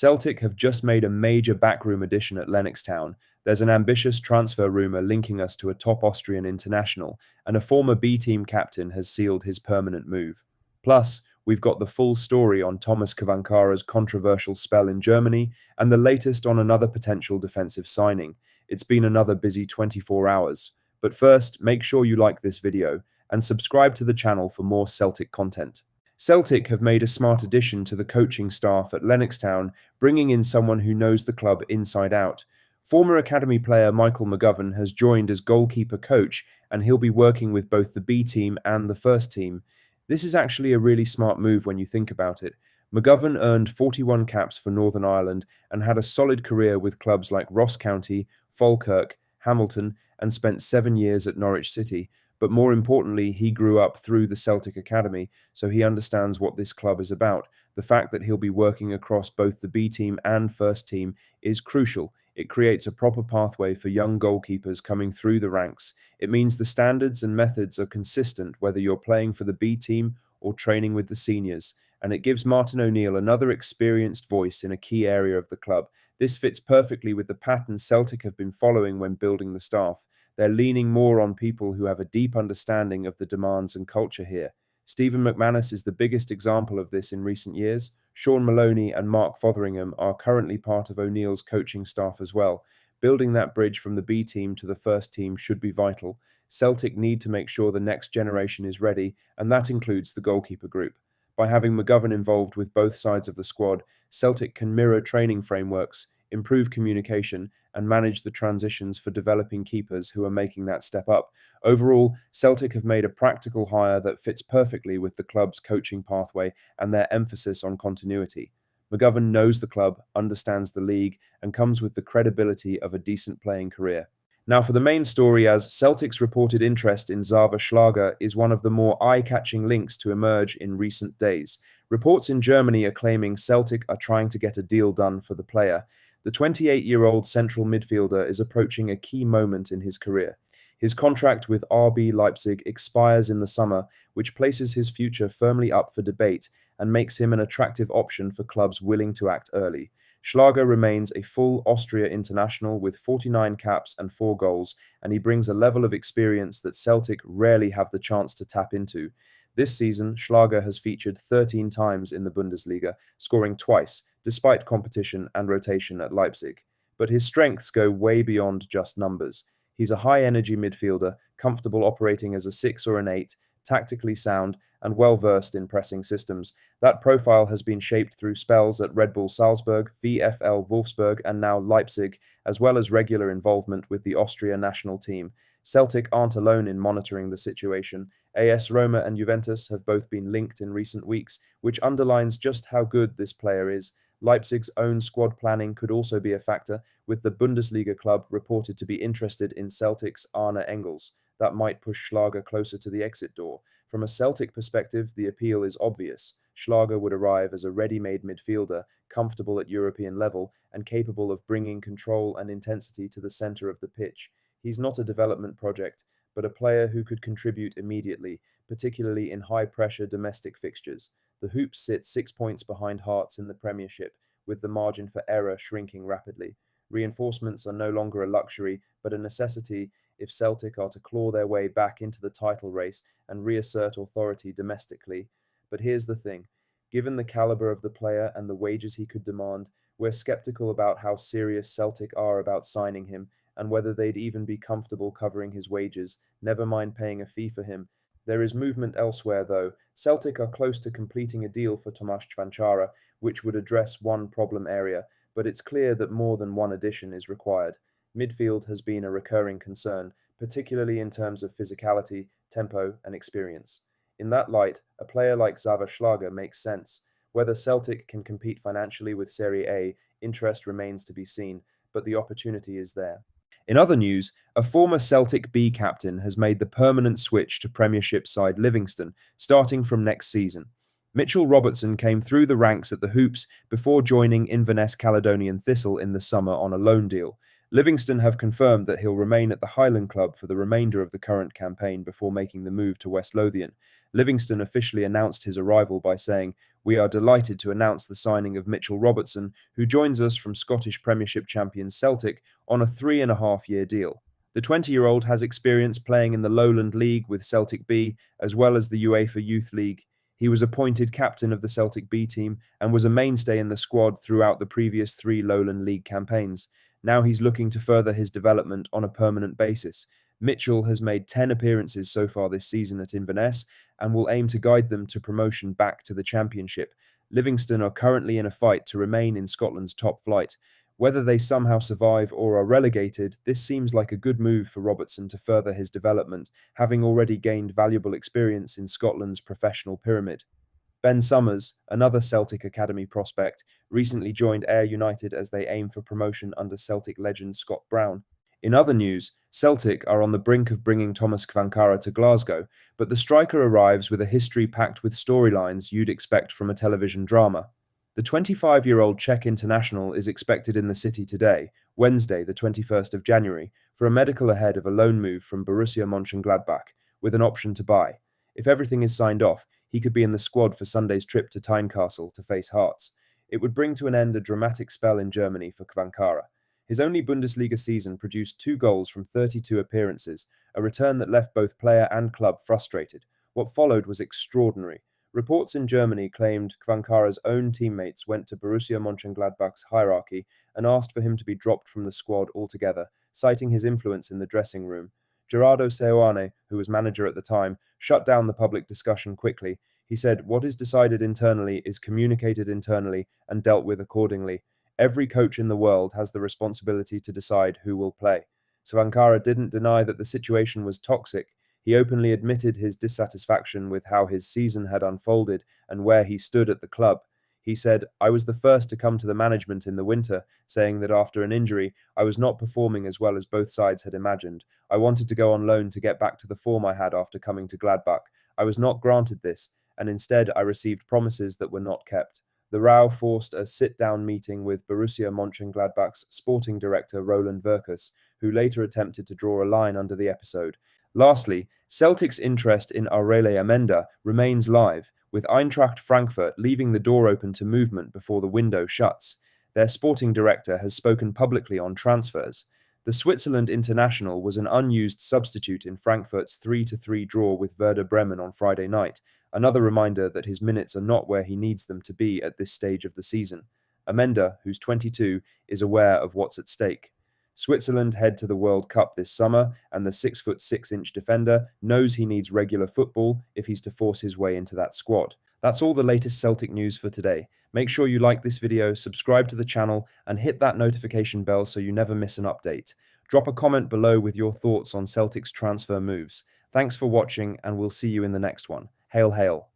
Celtic have just made a major backroom addition at Lennoxtown. There's an ambitious transfer rumour linking us to a top Austrian international, and a former B team captain has sealed his permanent move. Plus, we've got the full story on Thomas Kavankara's controversial spell in Germany and the latest on another potential defensive signing. It's been another busy 24 hours. But first, make sure you like this video and subscribe to the channel for more Celtic content. Celtic have made a smart addition to the coaching staff at Lennoxtown, bringing in someone who knows the club inside out. Former academy player Michael McGovern has joined as goalkeeper coach, and he'll be working with both the B team and the first team. This is actually a really smart move when you think about it. McGovern earned 41 caps for Northern Ireland and had a solid career with clubs like Ross County, Falkirk, Hamilton, and spent 7 years at Norwich City. But more importantly, he grew up through the Celtic Academy, so he understands what this club is about. The fact that he'll be working across both the B team and first team is crucial. It creates a proper pathway for young goalkeepers coming through the ranks. It means the standards and methods are consistent whether you're playing for the B team or training with the seniors. And it gives Martin O'Neill another experienced voice in a key area of the club. This fits perfectly with the pattern Celtic have been following when building the staff. They're leaning more on people who have a deep understanding of the demands and culture here. Stephen McManus is the biggest example of this in recent years. Sean Maloney and Mark Fotheringham are currently part of O'Neill's coaching staff as well. Building that bridge from the B team to the first team should be vital. Celtic need to make sure the next generation is ready, and that includes the goalkeeper group. By having McGovern involved with both sides of the squad, Celtic can mirror training frameworks, improve communication, and manage the transitions for developing keepers who are making that step up. Overall, Celtic have made a practical hire that fits perfectly with the club's coaching pathway and their emphasis on continuity. McGovern knows the club, understands the league, and comes with the credibility of a decent playing career. Now for the main story, as Celtic's reported interest in Xaver Schlager is one of the more eye-catching links to emerge in recent days. Reports in Germany are claiming Celtic are trying to get a deal done for the player. The 28-year-old central midfielder is approaching a key moment in his career. His contract with RB Leipzig expires in the summer, which places his future firmly up for debate and makes him an attractive option for clubs willing to act early. Schlager remains a full Austria international with 49 caps and 4 goals, and he brings a level of experience that Celtic rarely have the chance to tap into. This season, Schlager has featured 13 times in the Bundesliga, scoring twice, despite competition and rotation at Leipzig. But his strengths go way beyond just numbers. He's a high-energy midfielder, comfortable operating as a 6 or an 8, tactically sound, and well-versed in pressing systems. That profile has been shaped through spells at Red Bull Salzburg, VfL Wolfsburg, and now Leipzig, as well as regular involvement with the Austria national team. Celtic aren't alone in monitoring the situation. AS Roma and Juventus have both been linked in recent weeks, which underlines just how good this player is. Leipzig's own squad planning could also be a factor, with the Bundesliga club reported to be interested in Celtic's Arne Engels. That might push Schlager closer to the exit door. From a Celtic perspective, the appeal is obvious. Schlager would arrive as a ready-made midfielder, comfortable at European level, and capable of bringing control and intensity to the centre of the pitch. He's not a development project, but a player who could contribute immediately, particularly in high-pressure domestic fixtures. The Hoops sit 6 points behind Hearts in the Premiership, with the margin for error shrinking rapidly. Reinforcements are no longer a luxury, but a necessity if Celtic are to claw their way back into the title race and reassert authority domestically. But here's the thing. Given the calibre of the player and the wages he could demand, we're sceptical about how serious Celtic are about signing him and whether they'd even be comfortable covering his wages, never mind paying a fee for him. There is movement elsewhere, though. Celtic are close to completing a deal for Tomáš Cvančara, which would address one problem area, but it's clear that more than one addition is required. Midfield has been a recurring concern, particularly in terms of physicality, tempo, and experience. In that light, a player like Xaver Schlager makes sense. Whether Celtic can compete financially with Serie A, interest remains to be seen, but the opportunity is there. In other news, a former Celtic B captain has made the permanent switch to Premiership side Livingston, starting from next season. Mitchell Robertson came through the ranks at the Hoops before joining Inverness Caledonian Thistle in the summer on a loan deal. Livingston have confirmed that he'll remain at the Highland Club for the remainder of the current campaign before making the move to West Lothian. Livingston officially announced his arrival by saying, "We are delighted to announce the signing of Mitchell Robertson, who joins us from Scottish Premiership champion Celtic on a 3.5-year deal." The 20-year-old has experience playing in the Lowland League with Celtic B, as well as the UEFA Youth League. He was appointed captain of the Celtic B team and was a mainstay in the squad throughout the previous 3 Lowland League campaigns. Now he's looking to further his development on a permanent basis. Mitchell has made 10 appearances so far this season at Inverness and will aim to guide them to promotion back to the Championship. Livingston are currently in a fight to remain in Scotland's top flight. Whether they somehow survive or are relegated, this seems like a good move for Robertson to further his development, having already gained valuable experience in Scotland's professional pyramid. Ben Summers, another Celtic Academy prospect, recently joined Ayr United as they aim for promotion under Celtic legend Scott Brown. In other news, Celtic are on the brink of bringing Thomas Kvankara to Glasgow, but the striker arrives with a history packed with storylines you'd expect from a television drama. The 25-year-old Czech international is expected in the city today, Wednesday, the 21st of January, for a medical ahead of a loan move from Borussia Mönchengladbach, with an option to buy. If everything is signed off, he could be in the squad for Sunday's trip to Tynecastle to face Hearts. It would bring to an end a dramatic spell in Germany for Kvankara. His only Bundesliga season produced 2 goals from 32 appearances, a return that left both player and club frustrated. What followed was extraordinary. Reports in Germany claimed Kvankara's own teammates went to Borussia Mönchengladbach's hierarchy and asked for him to be dropped from the squad altogether, citing his influence in the dressing room. Gerardo Seoane, who was manager at the time, shut down the public discussion quickly. He said, "What is decided internally is communicated internally and dealt with accordingly. Every coach in the world has the responsibility to decide who will play." Savankara didn't deny that the situation was toxic. He openly admitted his dissatisfaction with how his season had unfolded and where he stood at the club. He said, "I was the first to come to the management in the winter, saying that after an injury, I was not performing as well as both sides had imagined. I wanted to go on loan to get back to the form I had after coming to Gladbach. I was not granted this, and instead I received promises that were not kept." The row forced a sit-down meeting with Borussia Mönchengladbach's sporting director Roland Verkus, who later attempted to draw a line under the episode. Lastly, Celtic's interest in Aurelien Amenda remains live, with Eintracht Frankfurt leaving the door open to movement before the window shuts. Their sporting director has spoken publicly on transfers. The Switzerland international was an unused substitute in Frankfurt's 3-3 draw with Werder Bremen on Friday night, another reminder that his minutes are not where he needs them to be at this stage of the season. Amenda, who's 22, is aware of what's at stake. Switzerland head to the World Cup this summer, and the 6'6" defender knows he needs regular football if he's to force his way into that squad. That's all the latest Celtic news for today. Make sure you like this video, subscribe to the channel, and hit that notification bell so you never miss an update. Drop a comment below with your thoughts on Celtic's transfer moves. Thanks for watching, and we'll see you in the next one. Hail, hail.